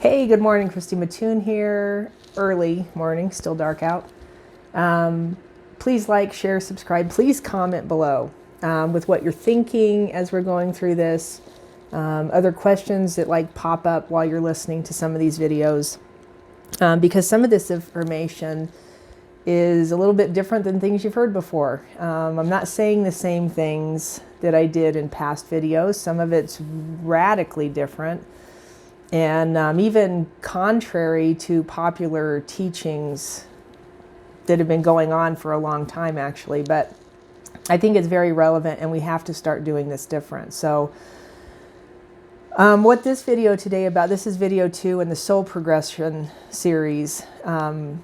Hey, good morning, Christy Mattoon here. Early morning, still dark out. Please like, share, subscribe. Please comment below with what you're thinking as we're going through this. Other questions that pop up while you're listening to some of these videos. Because some of this information is a little bit different than things you've heard before. I'm not saying the same things that I did in past videos. Some of it's radically different. And even contrary to popular teachings that have been going on for a long time, actually. But I think it's very relevant, and we have to start doing this different. So what this video today about, this is video 2 in the soul progression series. And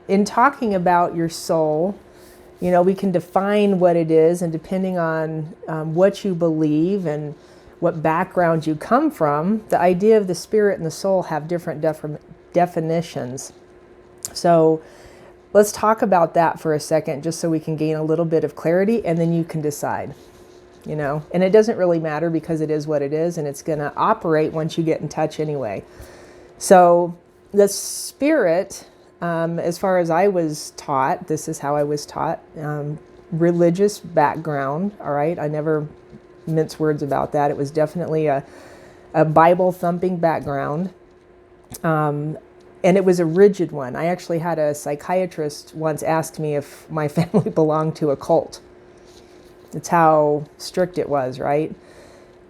in talking about your soul, you know, we can define what it is, and depending on what you believe and what background you come from, the idea of the spirit and the soul have different definitions. So let's talk about that for a second, just so we can gain a little bit of clarity, and then you can decide, you know. And it doesn't really matter, because it is what it is, and it's going to operate once you get in touch anyway. So the spirit, as far as I was taught, this is how I was taught, religious background, all right? I never mince words about that. It was definitely a Bible thumping background. And it was a rigid one. I actually had a psychiatrist once ask me if my family belonged to a cult. That's how strict it was, right?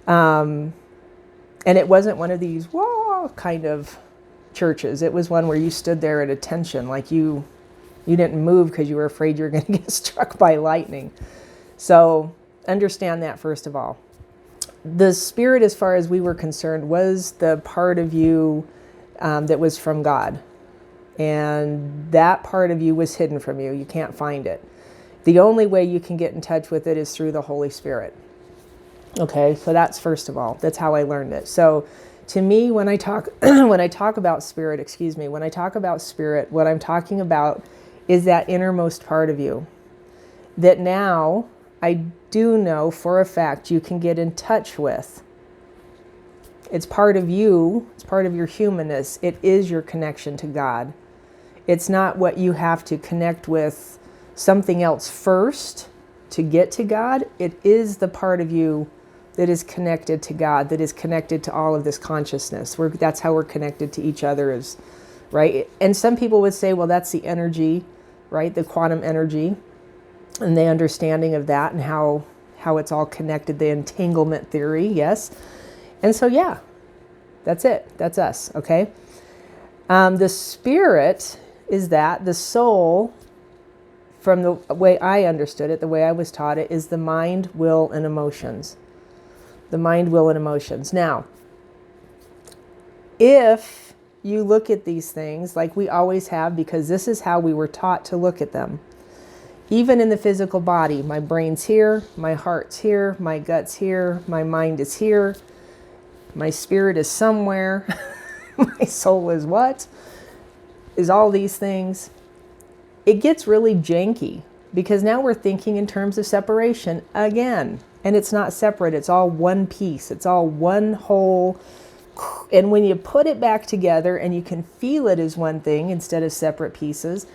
And it wasn't one of these whoa kind of churches. It was one where you stood there at attention, like you didn't move because you were afraid you were going to get struck by lightning. So understand that first of all. The spirit, as far as we were concerned, was the part of you that was from God. And that part of you was hidden from you. You can't find it. The only way you can get in touch with it is through the Holy Spirit. Okay, so that's first of all. That's how I learned it. So to me, when I talk about spirit, when I talk about spirit, what I'm talking about is that innermost part of you that now I do know for a fact you can get in touch with. It's part of you. It's part of your humanness. It is your connection to God. It's not what you have to connect with something else first to get to God. It is the part of you that is connected to God, that is connected to all of this consciousness. That's how we're connected to each other, right? And some people would say, well, that's the energy, right? The quantum energy. And the understanding of that, and how it's all connected, the entanglement theory, yes. And so, yeah, that's it. That's us, okay? The spirit is that. The soul, from the way I understood it, the way I was taught it, is the mind, will, and emotions. The mind, will, and emotions. Now, if you look at these things like we always have, because this is how we were taught to look at them, even in the physical body, my brain's here, my heart's here, my gut's here, my mind is here, my spirit is somewhere, my soul is what? Is all these things. It gets really janky, because now we're thinking in terms of separation again. And it's not separate, it's all one piece, it's all one whole. And when you put it back together and you can feel it as one thing instead of separate pieces,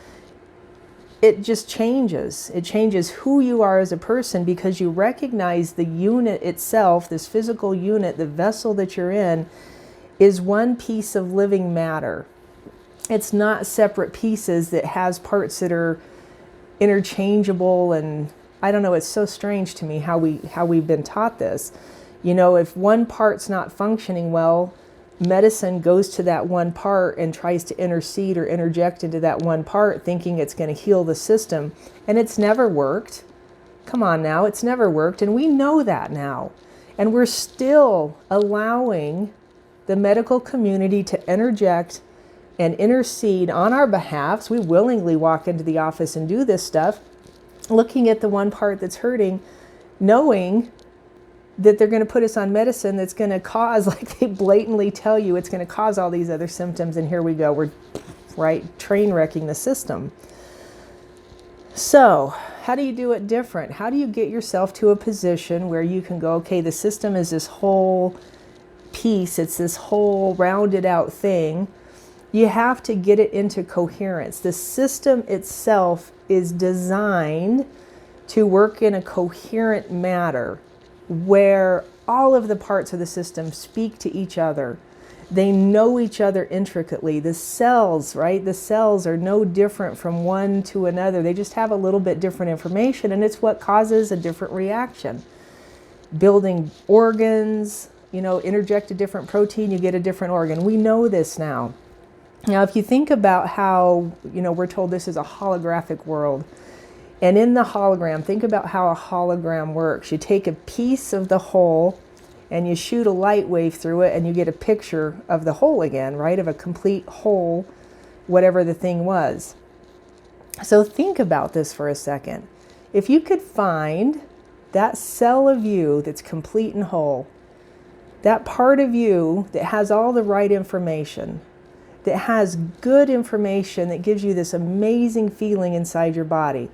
it just changes. It changes who you are as a person, because you recognize the unit itself, this physical unit, the vessel that you're in, is one piece of living matter. It's not separate pieces that has parts that are interchangeable. And I don't know, it's so strange to me how we've been taught this. You know, if one part's not functioning well, medicine goes to that one part and tries to intercede or interject into that one part, thinking it's going to heal the system. And it's never worked. Come on now, it's never worked. And we know that now. And we're still allowing the medical community to interject and intercede on our behalf. We willingly walk into the office and do this stuff, looking at the one part that's hurting, knowing that they're going to put us on medicine that's going to cause, like they blatantly tell you, it's going to cause all these other symptoms. And here we go. We're train wrecking the system. So how do you do it different? How do you get yourself to a position where you can go, okay, the system is this whole piece, it's this whole rounded out thing. You have to get it into coherence. The system itself is designed to work in a coherent manner where all of the parts of the system speak to each other. They know each other intricately. The cells, right? The cells are no different from one to another. They just have a little bit different information, and it's what causes a different reaction. Building organs, interject a different protein, you get a different organ. We know this now. Now, if you think about how, we're told this is a holographic world. And in the hologram, think about how a hologram works. You take a piece of the whole and you shoot a light wave through it and you get a picture of the whole again, right? Of a complete whole, whatever the thing was. So think about this for a second. If you could find that cell of you that's complete and whole, that part of you that has all the right information, that has good information that gives you this amazing feeling inside your body,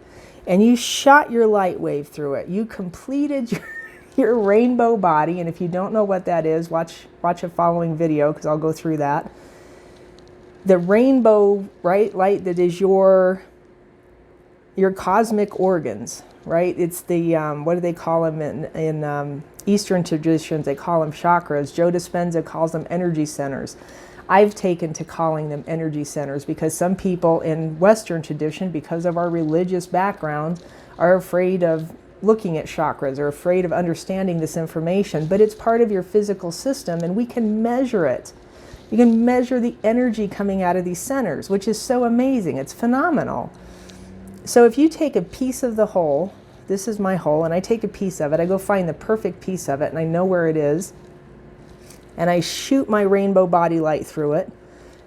and you shot your light wave through it. You completed your rainbow body, and if you don't know what that is, watch a following video because I'll go through that. The rainbow, right, light that is your cosmic organs, right? It's the, what do they call them in Eastern traditions? They call them chakras. Joe Dispenza calls them energy centers. I've taken to calling them energy centers because some people in Western tradition, because of our religious backgrounds, are afraid of looking at chakras or afraid of understanding this information. But it's part of your physical system, and we can measure it. You can measure the energy coming out of these centers, which is so amazing. It's phenomenal. So if you take a piece of the whole, this is my whole, and I take a piece of it, I go find the perfect piece of it, and I know where it is, and I shoot my rainbow body light through it,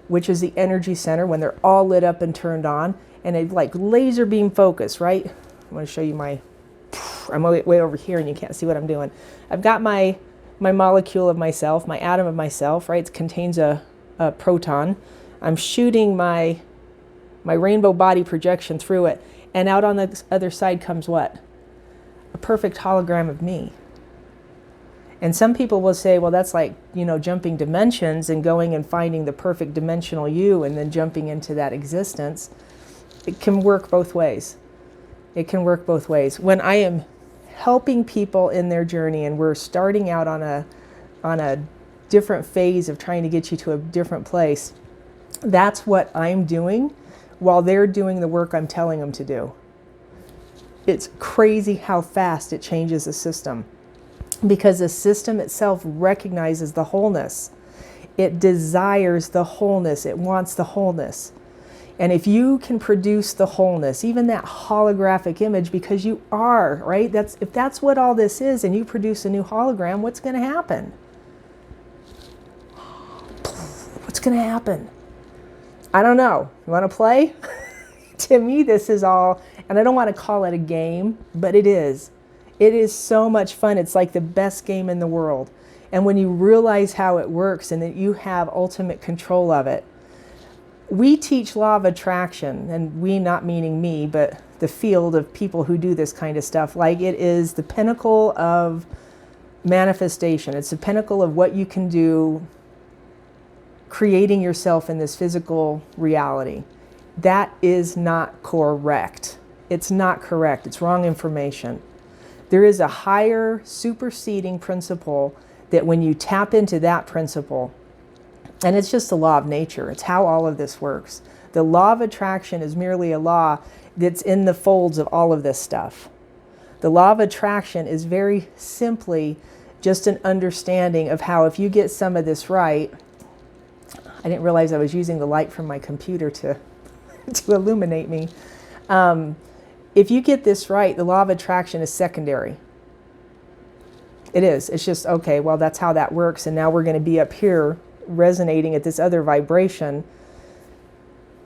which is the energy center when they're all lit up and turned on, and it like laser beam focus, right? I'm going to show you I'm way over here and you can't see what I'm doing. I've got my molecule of myself, my atom of myself, right? It contains a proton. I'm shooting my rainbow body projection through it, and out on the other side comes what? A perfect hologram of me. And some people will say, well, that's like, jumping dimensions and going and finding the perfect dimensional you and then jumping into that existence. It can work both ways. It can work both ways. When I am helping people in their journey and we're starting out on a different phase of trying to get you to a different place, that's what I'm doing while they're doing the work I'm telling them to do. It's crazy how fast it changes the system. Because the system itself recognizes the wholeness. It desires the wholeness. It wants the wholeness. And if you can produce the wholeness, even that holographic image, because you are, right? If that's what all this is, and you produce a new hologram, what's going to happen? What's going to happen? I don't know. You want to play? To me, this is all, and I don't want to call it a game, but it is. It is so much fun. It's like the best game in the world. And when you realize how it works and that you have ultimate control of it, we teach law of attraction, and we not meaning me, but the field of people who do this kind of stuff, like it is the pinnacle of manifestation. It's the pinnacle of what you can do creating yourself in this physical reality. That is not correct. It's not correct. It's wrong information. There is a higher superseding principle that when you tap into that principle, and it's just the law of nature, it's how all of this works. The law of attraction is merely a law that's in the folds of all of this stuff. The law of attraction is very simply just an understanding of how if you get some of this right, I didn't realize I was using the light from my computer to illuminate me. If you get this right, the law of attraction is secondary. It is. It's just, okay, well, that's how that works. And now we're going to be up here resonating at this other vibration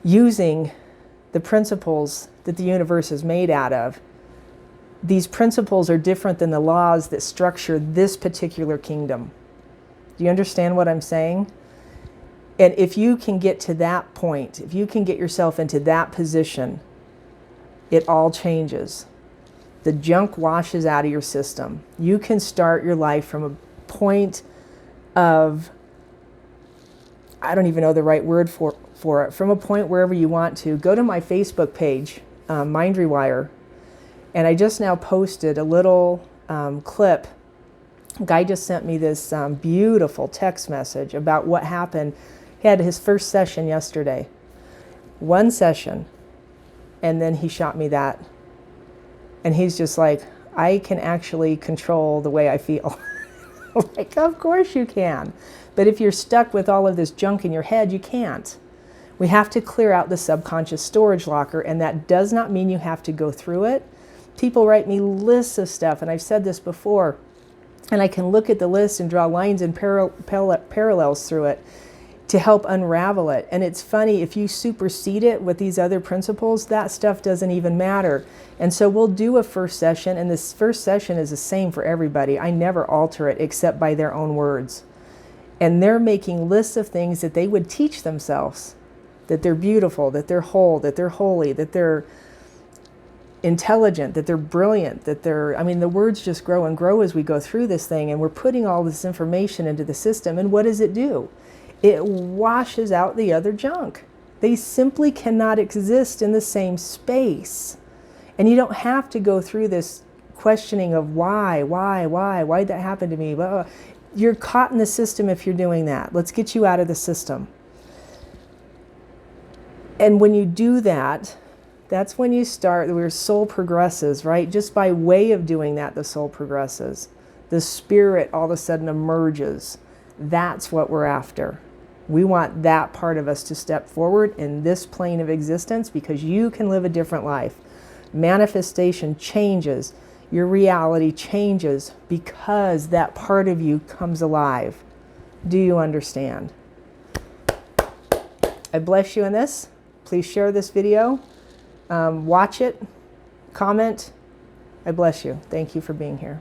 using the principles that the universe is made out of. These principles are different than the laws that structure this particular kingdom. Do you understand what I'm saying? And if you can get to that point, if you can get yourself into that position, it all changes. The junk washes out of your system. You can start your life from a point of, I don't even know the right word for it, from a point wherever you want to. Go to my Facebook page, Mind Rewire, and I just now posted a little clip. A guy just sent me this beautiful text message about what happened. He had his first session yesterday. One session, and then he shot me that. And he's just like, I can actually control the way I feel. Like, of course you can. But if you're stuck with all of this junk in your head, you can't. We have to clear out the subconscious storage locker, and that does not mean you have to go through it. People write me lists of stuff, and I've said this before, and I can look at the list and draw lines and parallels through it to help unravel it. And it's funny, if you supersede it with these other principles, that stuff doesn't even matter. And so we'll do a first session, and this first session is the same for everybody. I never alter it except by their own words. And they're making lists of things that they would teach themselves, that they're beautiful, that they're whole, that they're holy, that they're intelligent, that they're brilliant, that they're, I mean, the words just grow and grow as we go through this thing, and we're putting all this information into the system. And what does it do? It washes out the other junk. They simply cannot exist in the same space. And you don't have to go through this questioning of why'd that happen to me? Well, you're caught in the system if you're doing that. Let's get you out of the system. And when you do that, that's when you start, where soul progresses, right? Just by way of doing that, the soul progresses. The spirit all of a sudden emerges. That's what we're after. We want that part of us to step forward in this plane of existence, because you can live a different life. Manifestation changes. Your reality changes because that part of you comes alive. Do you understand? I bless you in this. Please share this video. Watch it. Comment. I bless you. Thank you for being here.